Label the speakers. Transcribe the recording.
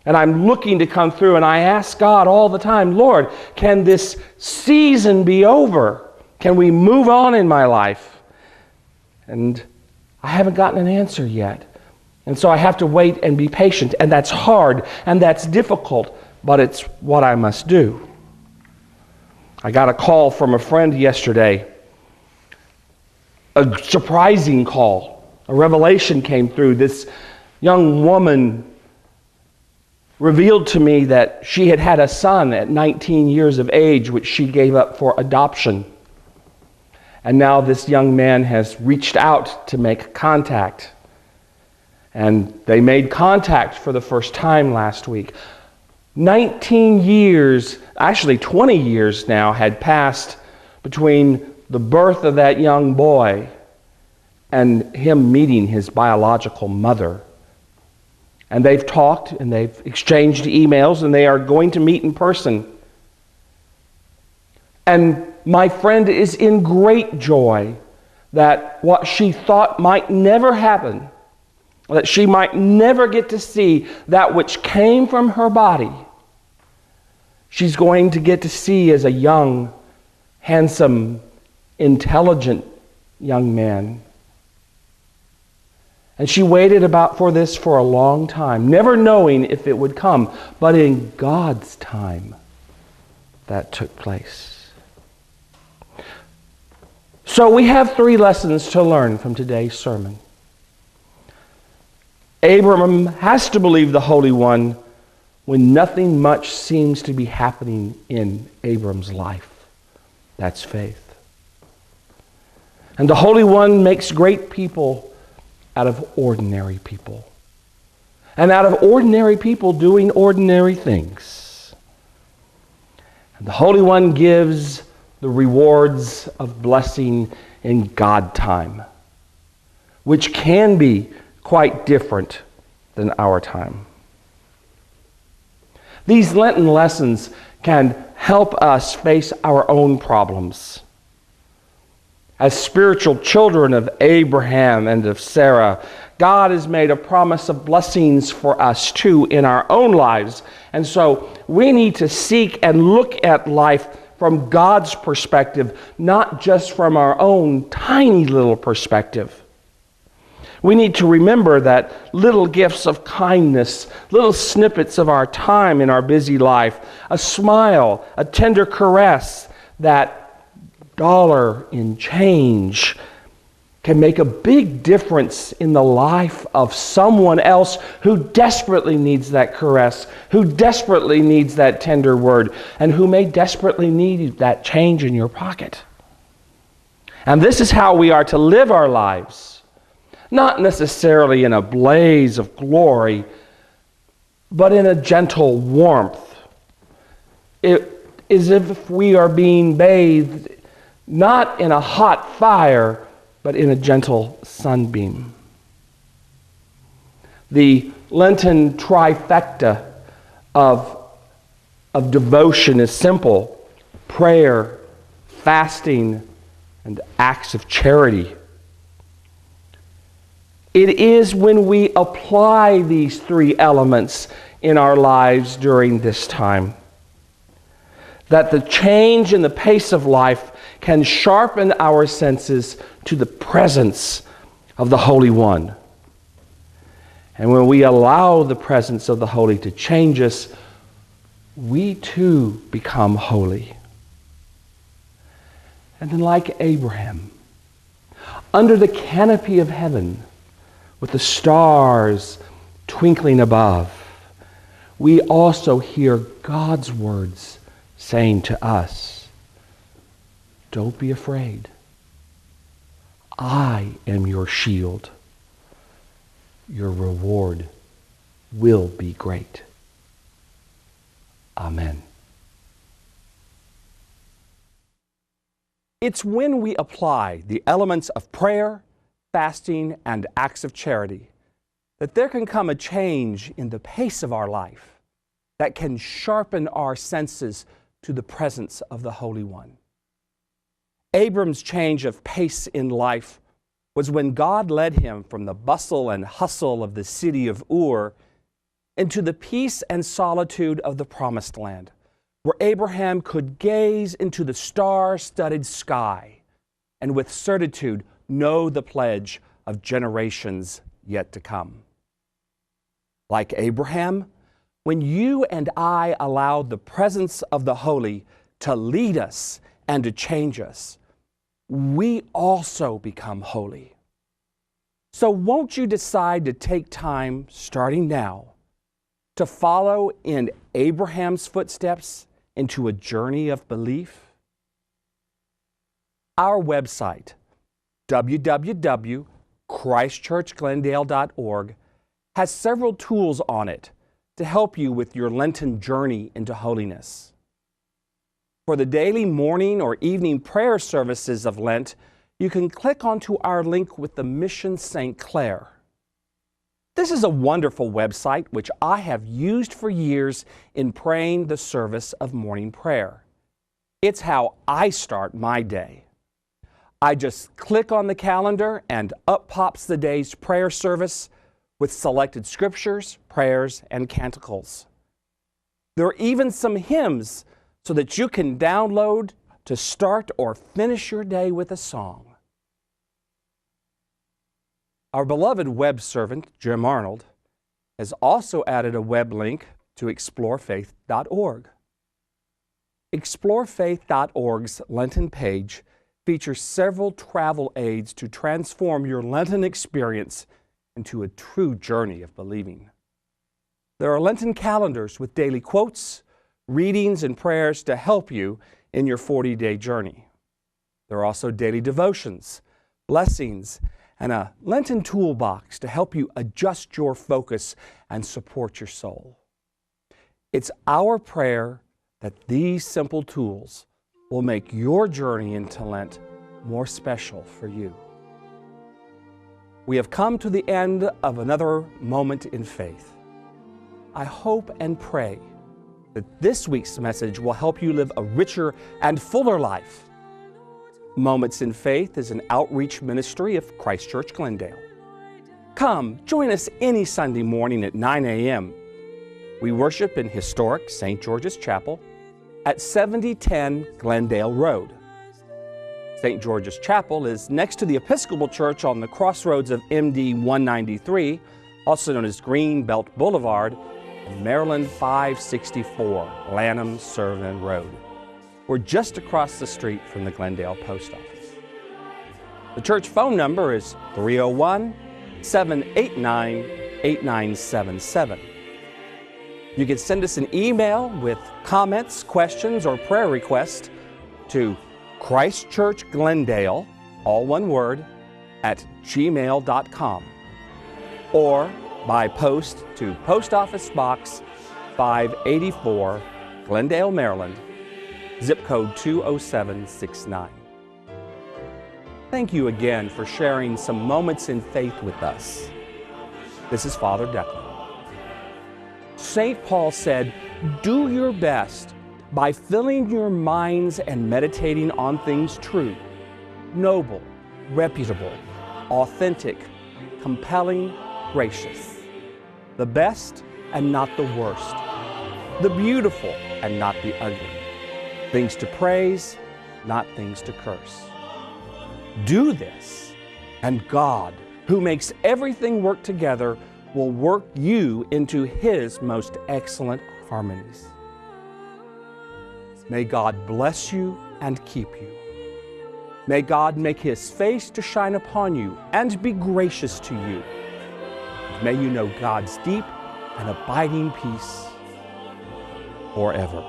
Speaker 1: And I'm looking to come through, and I ask God all the time, Lord, can this season be over? Can we move on in my life? And I haven't gotten an answer yet. And so I have to wait and be patient, and that's hard, and that's difficult, but it's what I must do. I got a call from a friend yesterday, a surprising call. A revelation came through. This young woman revealed to me that she had had a son at 19 years of age, which she gave up for adoption. And now this young man has reached out to make contact. And they made contact for the first time last week. 19 years, actually 20 years now, had passed between the birth of that young boy and him meeting his biological mother. And they've talked and they've exchanged emails and they are going to meet in person. And my friend is in great joy that what she thought might never happen, that she might never get to see that which came from her body, she's going to get to see as a young, handsome, intelligent young man. And she waited for this for a long time, never knowing if it would come. But in God's time, that took place. So we have 3 lessons to learn from today's sermon. Abram has to believe the Holy One when nothing much seems to be happening in Abram's life. That's faith. And the Holy One makes great people out of ordinary people. And out of ordinary people doing ordinary things. And the Holy One gives the rewards of blessing in God time, which can be quite different than our time. These Lenten lessons can help us face our own problems. As spiritual children of Abraham and of Sarah, God has made a promise of blessings for us too in our own lives. And so we need to seek and look at life from God's perspective, not just from our own tiny little perspective. We need to remember that little gifts of kindness, little snippets of our time in our busy life, a smile, a tender caress, that dollar in change can make a big difference in the life of someone else who desperately needs that caress, who desperately needs that tender word, and who may desperately need that change in your pocket. And this is how we are to live our lives, not necessarily in a blaze of glory, but in a gentle warmth. It is as if we are being bathed not in a hot fire, but in a gentle sunbeam. The Lenten trifecta of devotion is simple: prayer, fasting, and acts of charity. It is when we apply these 3 elements in our lives during this time that the change in the pace of life can sharpen our senses to the presence of the Holy One. And when we allow the presence of the Holy to change us, we too become holy. And then, like Abraham, under the canopy of heaven, with the stars twinkling above, we also hear God's words saying to us, "Don't be afraid. I am your shield. Your reward will be great." Amen. It's when we apply the elements of prayer, fasting, and acts of charity that there can come a change in the pace of our life that can sharpen our senses to the presence of the Holy One. Abram's change of pace in life was when God led him from the bustle and hustle of the city of Ur into the peace and solitude of the promised land, where Abraham could gaze into the star-studded sky and with certitude know the pledge of generations yet to come. Like Abraham, when you and I allow the presence of the holy to lead us and to change us, we also become holy. So won't you decide to take time, starting now, to follow in Abraham's footsteps into a journey of belief? Our website, www.christchurchglendale.org, has several tools on it to help you with your Lenten journey into holiness. For the daily morning or evening prayer services of Lent, you can click onto our link with the Mission St. Clair. This is a wonderful website which I have used for years in praying the service of morning prayer. It's how I start my day. I just click on the calendar and up pops the day's prayer service with selected scriptures, prayers, and canticles. There are even some hymns so that you can download to start or finish your day with a song. Our beloved web servant, Jim Arnold, has also added a web link to explorefaith.org. Explorefaith.org's Lenten page features several travel aids to transform your Lenten experience into a true journey of believing. There are Lenten calendars with daily quotes, readings, and prayers to help you in your 40-day journey. There are also daily devotions, blessings, and a Lenten toolbox to help you adjust your focus and support your soul. It's our prayer that these simple tools will make your journey into Lent more special for you. We have come to the end of another moment in faith. I hope and pray that this week's message will help you live a richer and fuller life. Moments in Faith is an outreach ministry of Christ Church Glendale. Come, join us any Sunday morning at 9 a.m. We worship in historic St. George's Chapel at 7010 Glendale Road. St. George's Chapel is next to the Episcopal Church on the crossroads of MD 193, also known as Greenbelt Boulevard, and Maryland 564, Lanham Servin Road. We're just across the street from the Glendale Post Office. The church phone number is 301-789-8977. You can send us an email with comments, questions, or prayer requests to christchurchglendale, all one word, @gmail.com, or by post to Post Office Box 584, Glendale, Maryland, zip code 20769. Thank you again for sharing some moments in faith with us. This is Father Declan. St. Paul said, "Do your best by filling your minds and meditating on things true, noble, reputable, authentic, compelling, gracious, the best and not the worst, the beautiful and not the ugly, things to praise, not things to curse. Do this, and God, who makes everything work together, will work you into His most excellent harmonies." May God bless you and keep you. May God make His face to shine upon you and be gracious to you. And may you know God's deep and abiding peace forever.